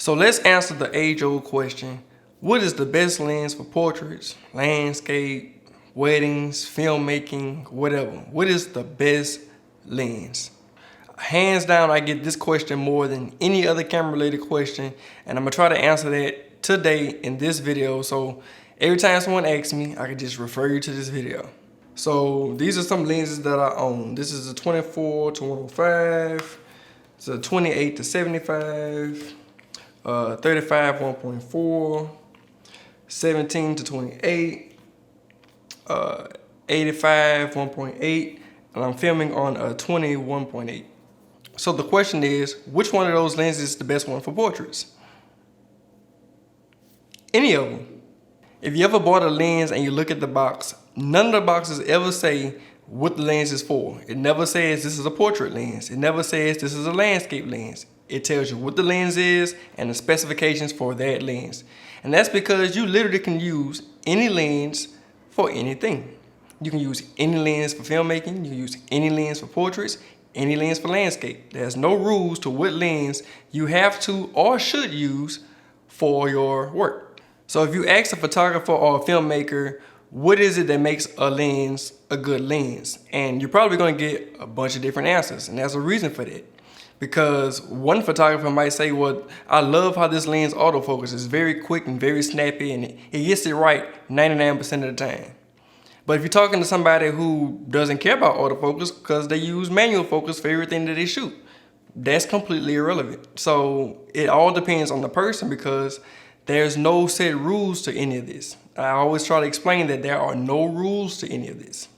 So let's answer the age-old question, what is the best lens for portraits, landscape, weddings, filmmaking, whatever? What is the best lens? Hands down, I get this question more than any other camera-related question, and I'm gonna try to answer that today in this video. So every time someone asks me, I can just refer you to this video. So these are some lenses that I own. This is a 24 to 105. It's a 28 to 75. 35 1.4, 17 to 28, 85 1.8, and I'm filming on a 20 1.8. So the question is, which one of those lenses is the best one for portraits? Any of them. If you ever bought a lens and you look at the box, none of the boxes ever say what the lens is for. It never says this is a portrait lens. It never says this is a landscape lens. It tells you what the lens is and the specifications for that lens. And that's because you literally can use any lens for anything. You can use any lens for filmmaking, you can use any lens for portraits, any lens for landscape. There's no rules to what lens you have to or should use for your work. So if you ask a photographer or a filmmaker, what is it that makes a lens a good lens? And you're probably gonna get a bunch of different answers, and there's a reason for that. Because one photographer might say, well, I love how this lens autofocus is very quick and very snappy, and it gets it right 99% of the time. But if you're talking to somebody who doesn't care about autofocus because they use manual focus for everything that they shoot, that's completely irrelevant. So it all depends on the person because there's no set rules to any of this. I always try to explain that there are no rules to any of this.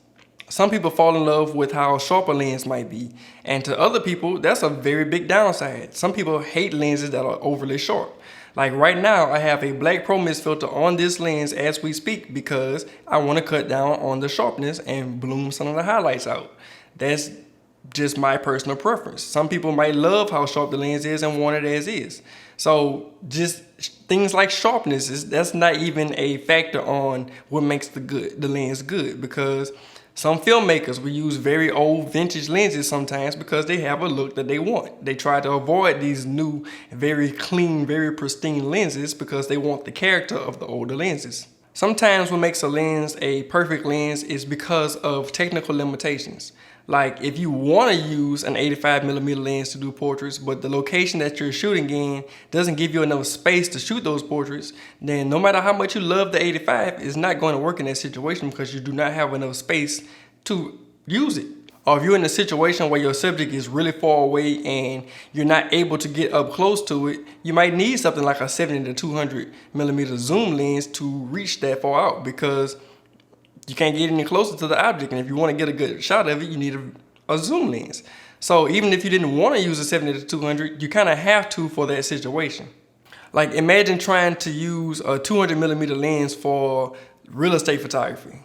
Some people fall in love with how sharp a lens might be, and to other people, that's a very big downside. Some people hate lenses that are overly sharp. Like right now, I have a black Pro Mist filter on this lens as we speak because I want to cut down on the sharpness and bloom some of the highlights out. That's just my personal preference. Some people might love how sharp the lens is and want it as is. So just things like sharpness, that's not even a factor on what makes the lens good, because some filmmakers will use very old vintage lenses sometimes because they have a look that they want. They try to avoid these new, very clean, very pristine lenses because they want the character of the older lenses. Sometimes what makes a lens a perfect lens is because of technical limitations. Like if you want to use an 85mm lens to do portraits, but the location that you're shooting in doesn't give you enough space to shoot those portraits, then no matter how much you love the 85, it's not going to work in that situation because you do not have enough space to use it. Or if you're in a situation where your subject is really far away and you're not able to get up close to it, you might need something like a 70 to 200mm zoom lens to reach that far out because you can't get any closer to the object, and if you want to get a good shot of it, you need a zoom lens. So even if you didn't want to use a 70 to 200, you kind of have to for that situation. Like imagine trying to use a 200mm lens for real estate photography.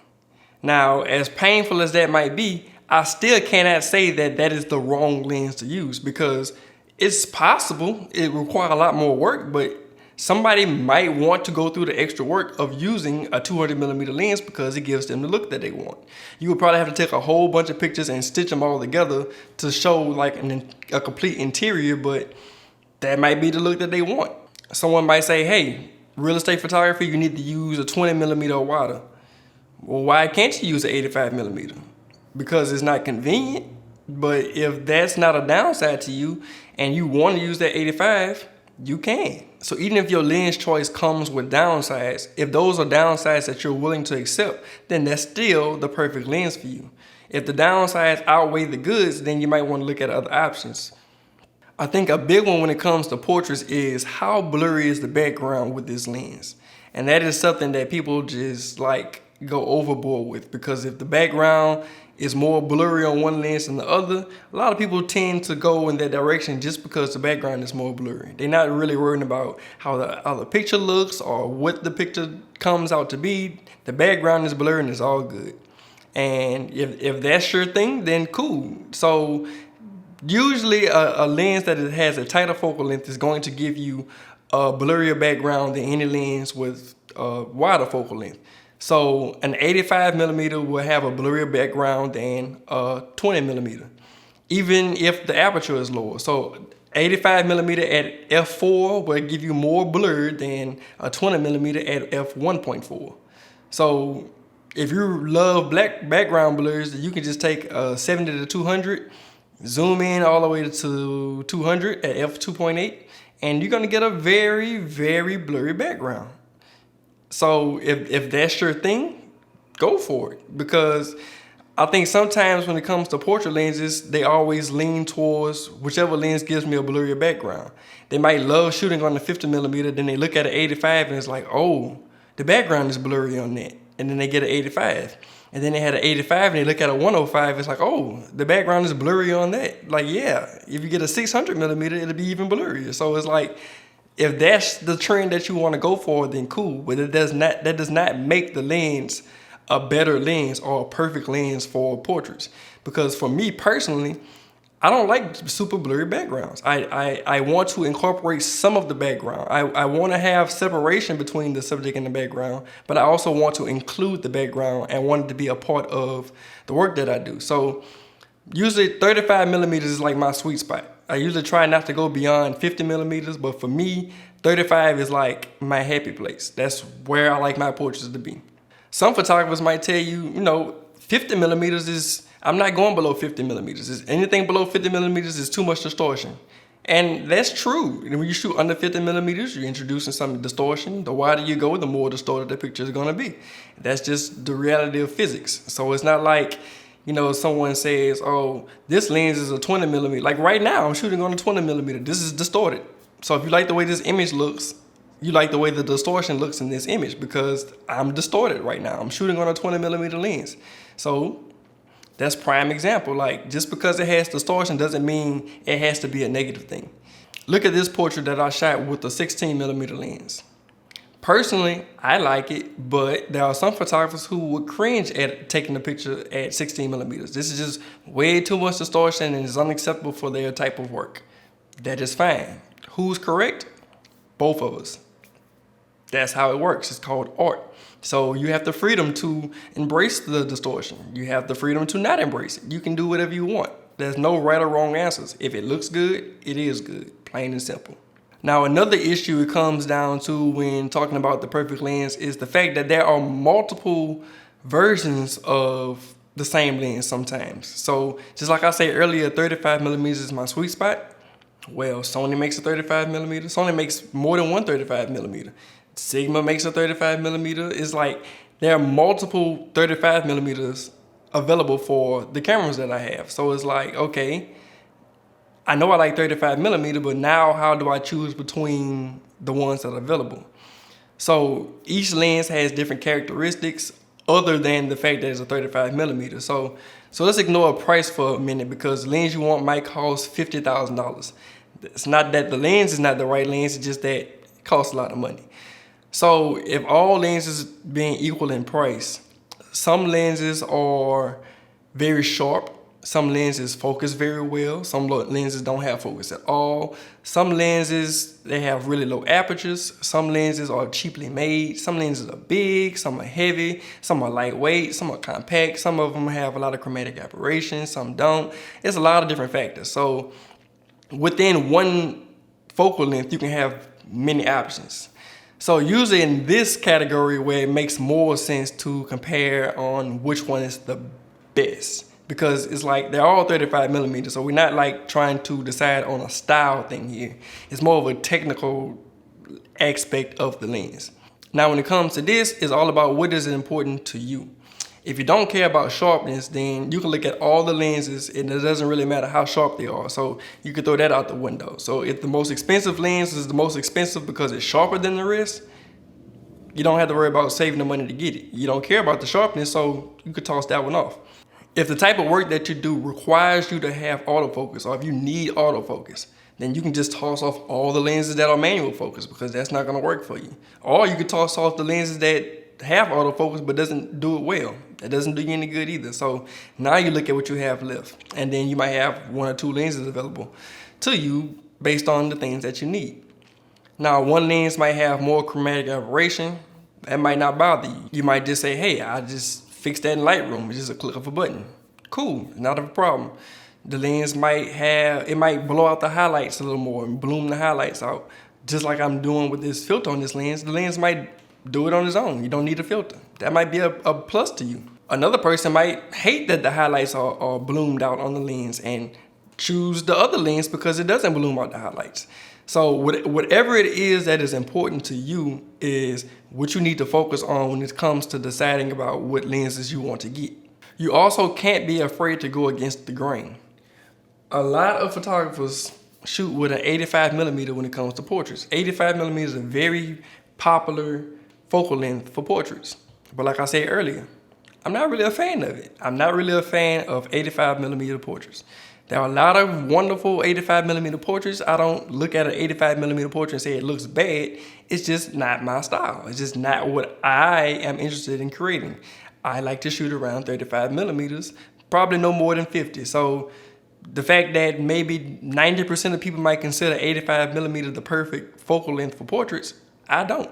Now, as painful as that might be, I still cannot say that that is the wrong lens to use because it's possible. It requires a lot more work, but somebody might want to go through the extra work of using a 200mm lens because it gives them the look that they want. You would probably have to take a whole bunch of pictures and stitch them all together to show like a complete interior, but that might be the look that they want. Someone might say, hey, real estate photography, you need to use a 20mm or wider. Well, why can't you use an 85mm? Because it's not convenient. But if that's not a downside to you and you want to use that 85, you can. So even if your lens choice comes with downsides, if those are downsides that you're willing to accept, then that's still the perfect lens for you. If the downsides outweigh the goods, then you might want to look at other options. I think a big one when it comes to portraits is how blurry is the background with this lens. And that is something that people just like go overboard with, because if the background is more blurry on one lens than the other, a lot of people tend to go in that direction just because the background is more blurry. They're not really worrying about how the picture looks or what the picture comes out to be. The background is blurry and it's all good. And if that's your thing, then cool. So usually a lens that has a tighter focal length is going to give you a blurrier background than any lens with a wider focal length. So an 85mm will have a blurrier background than a 20mm, even if the aperture is lower. So 85 millimeter at f4 will give you more blur than a 20 millimeter at f1.4. So if you love black background blurs, you can just take a 70 to 200, zoom in all the way to 200 at f2.8, and you're gonna get a very, very blurry background. So if that's your thing, go for it. Because I think sometimes when it comes to portrait lenses, they always lean towards whichever lens gives me a blurrier background. They might love shooting on the 50 millimeter, then they look at an 85 and it's like, oh, the background is blurry on that. And then they get an 85. And then they had an 85 and they look at a 105, it's like, oh, the background is blurry on that. Like, yeah, if you get a 600 millimeter, it'll be even blurrier. So it's like, if that's the trend that you want to go for, then cool. But that does not make the lens a better lens or a perfect lens for portraits. Because for me personally, I don't like super blurry backgrounds. I want to incorporate some of the background. I want to have separation between the subject and the background, but I also want to include the background and want it to be a part of the work that I do. So usually 35 millimeters is like my sweet spot. I usually try not to go beyond 50 millimeters, but for me, 35 is like my happy place. That's where I like my portraits to be. Some photographers might tell you, 50 millimeters is, I'm not going below 50 millimeters. Anything below 50 millimeters is too much distortion. And that's true. And when you shoot under 50 millimeters, you're introducing some distortion. The wider you go, the more distorted the picture is going to be. That's just the reality of physics. So it's not like, someone says, oh, this lens is a 20 millimeter. Like right now, I'm shooting on a 20 millimeter. This is distorted. So if you like the way this image looks, you like the way the distortion looks in this image because I'm distorted right now. I'm shooting on a 20 millimeter lens. So that's prime example. Like just because it has distortion doesn't mean it has to be a negative thing. Look at this portrait that I shot with a 16 millimeter lens. Personally, I like it, but there are some photographers who would cringe at taking the picture at 16 millimeters. This is just way too much distortion and is unacceptable for their type of work. That is fine. Who's correct? Both of us. That's how it works. It's called art. So you have the freedom to embrace the distortion. You have the freedom to not embrace it. You can do whatever you want. There's no right or wrong answers. If it looks good, it is good, plain and simple. Now, another issue it comes down to when talking about the perfect lens is the fact that there are multiple versions of the same lens sometimes. So just like I said earlier, 35 millimeters is my sweet spot. Well, Sony makes a 35 millimeter. Sony makes more than one 35 millimeter. Sigma makes a 35 millimeter. It's like there are multiple 35 millimeters available for the cameras that I have. So it's like, okay, I know I like 35 millimeter, but now how do I choose between the ones that are available? So each lens has different characteristics other than the fact that it's a 35 millimeter. So let's ignore price for a minute because the lens you want might cost $50,000. It's not that the lens is not the right lens, it's just that it costs a lot of money. So if all lenses being equal in price, some lenses are very sharp, some lenses focus very well, some lenses don't have focus at all. Some lenses, they have really low apertures, some lenses are cheaply made, some lenses are big, some are heavy, some are lightweight, some are compact, some of them have a lot of chromatic aberration, some don't. It's a lot of different factors. So within one focal length, you can have many options. So usually in this category where it makes more sense to compare on which one is the best, because it's like they're all 35 millimeters. So we're not like trying to decide on a style thing here. It's more of a technical aspect of the lens. Now, when it comes to this, it's all about what is important to you. If you don't care about sharpness, then you can look at all the lenses and it doesn't really matter how sharp they are. So you can throw that out the window. So if the most expensive lens is the most expensive because it's sharper than the rest, you don't have to worry about saving the money to get it. You don't care about the sharpness, so you could toss that one off. If the type of work that you do requires you to have autofocus, or if you need autofocus, then you can just toss off all the lenses that are manual focus because that's not gonna work for you. Or you could toss off the lenses that have autofocus but doesn't do it well. That doesn't do you any good either. So now you look at what you have left, and then you might have one or two lenses available to you based on the things that you need. Now, one lens might have more chromatic aberration. That might not bother you. You might just say, hey, I just fixed that in Lightroom. It's just a click of a button. Cool, not a problem. The lens might blow out the highlights a little more and bloom the highlights out. Just like I'm doing with this filter on this lens, the lens might do it on its own. You don't need a filter. That might be a plus to you. Another person might hate that the highlights are bloomed out on the lens and choose the other lens because it doesn't bloom out the highlights. So whatever it is that is important to you is what you need to focus on when it comes to deciding about what lenses you want to get. You also can't be afraid to go against the grain. A lot of photographers shoot with an 85mm when it comes to portraits. 85mm is a very popular focal length for portraits. But like I said earlier, I'm not really a fan of it. I'm not really a fan of 85mm portraits. There are a lot of wonderful 85mm portraits. I don't look at an 85mm portrait and say it looks bad. It's just not my style. It's just not what I am interested in creating. I like to shoot around 35mm, probably no more than 50. So the fact that maybe 90% of people might consider 85mm the perfect focal length for portraits, I don't.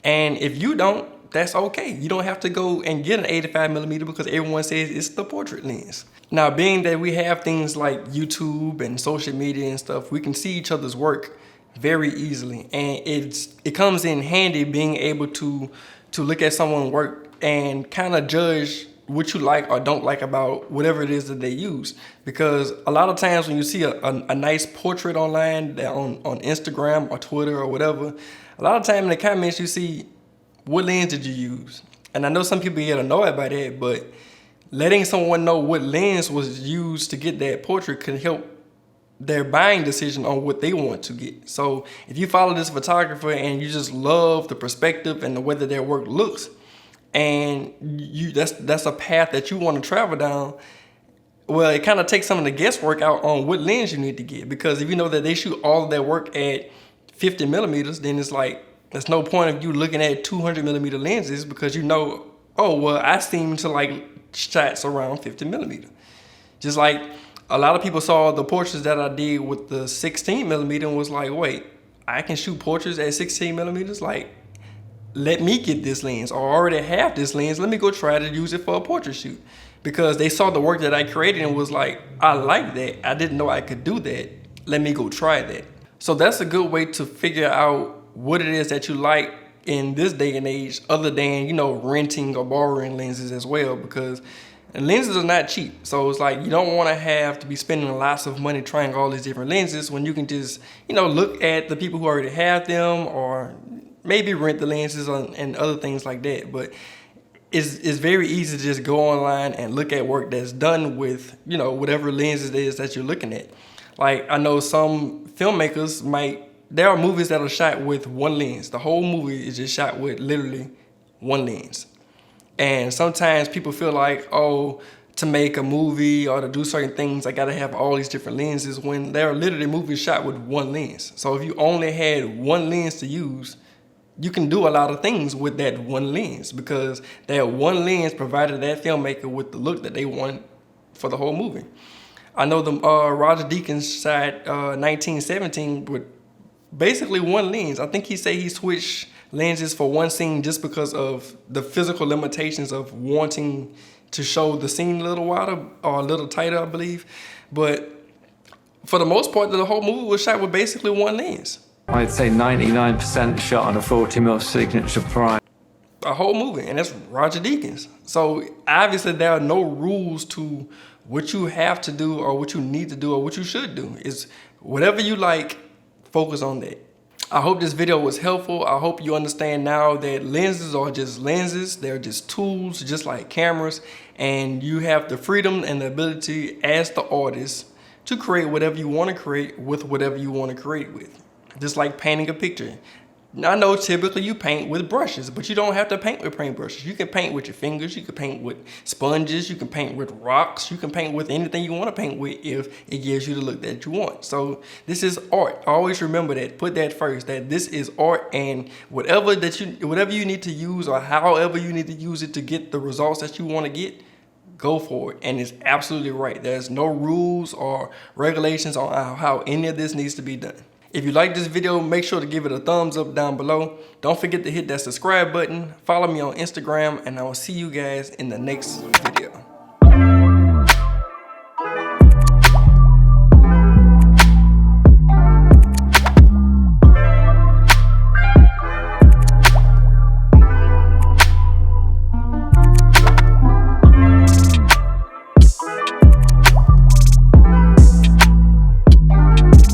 And if you don't, that's okay. You don't have to go and get an 85mm because everyone says it's the portrait lens. Now, being that we have things like YouTube and social media and stuff, we can see each other's work very easily. And it comes in handy being able to look at someone's work and kind of judge what you like or don't like about whatever it is that they use. Because a lot of times when you see a nice portrait online on Instagram or Twitter or whatever, a lot of time in the comments you see, what lens did you use? And I know some people get annoyed by that, but letting someone know what lens was used to get that portrait can help their buying decision on what they want to get. So if you follow this photographer and you just love the perspective and the way that their work looks, and that's a path that you want to travel down, well, it kind of takes some of the guesswork out on what lens you need to get. Because if you know that they shoot all of their work at 50mm, then it's like, there's no point of you looking at 200mm lenses because you know, oh, well, I seem to like shots around 50mm. Just like a lot of people saw the portraits that I did with the 16mm and was like, wait, I can shoot portraits at 16mm? Like, let me get this lens, or I already have this lens. Let me go try to use it for a portrait shoot. Because they saw the work that I created and was like, I like that. I didn't know I could do that. Let me go try that. So that's a good way to figure out what it is that you like in this day and age, other than, you know, renting or borrowing lenses as well, because lenses are not cheap. So it's like, you don't want to have to be spending lots of money trying all these different lenses when you can just, you know, look at the people who already have them, or maybe rent the lenses and other things like that. But it's very easy to just go online and look at work that's done with, you know, whatever lenses it is that you're looking at. Like, I know some filmmakers there are movies that are shot with one lens. The whole movie is just shot with literally one lens. And sometimes people feel like, oh, to make a movie or to do certain things, I gotta have all these different lenses, when there are literally movies shot with one lens. So if you only had one lens to use, you can do a lot of things with that one lens, because that one lens provided that filmmaker with the look that they want for the whole movie. I know Roger Deakins shot 1917 with basically one lens. I think he said he switched lenses for one scene just because of the physical limitations of wanting to show the scene a little wider or a little tighter, I believe. But for the most part, the whole movie was shot with basically one lens. I'd say 99% shot on a 40mm signature prime. A whole movie, and that's Roger Deakins. So obviously there are no rules to what you have to do or what you need to do or what you should do. It's whatever you like, focus on that. I hope this video was helpful. I hope you understand now that lenses are just lenses. They're just tools, just like cameras. And you have the freedom and the ability as the artist to create whatever you want to create with whatever you want to create with. Just like painting a picture. I know typically you paint with brushes, but you don't have to paint with paintbrushes. You can paint with your fingers, you can paint with sponges, you can paint with rocks, you can paint with anything you want to paint with if it gives you the look that you want. So this is art. Always remember that. Put that first, that this is art, and whatever you need to use or however you need to use it to get the results that you want to get, go for it. And it's absolutely right. There's no rules or regulations on how any of this needs to be done. If you like this video, make sure to give it a thumbs up down below. Don't forget to hit that subscribe button. Follow me on Instagram, and I will see you guys in the next video.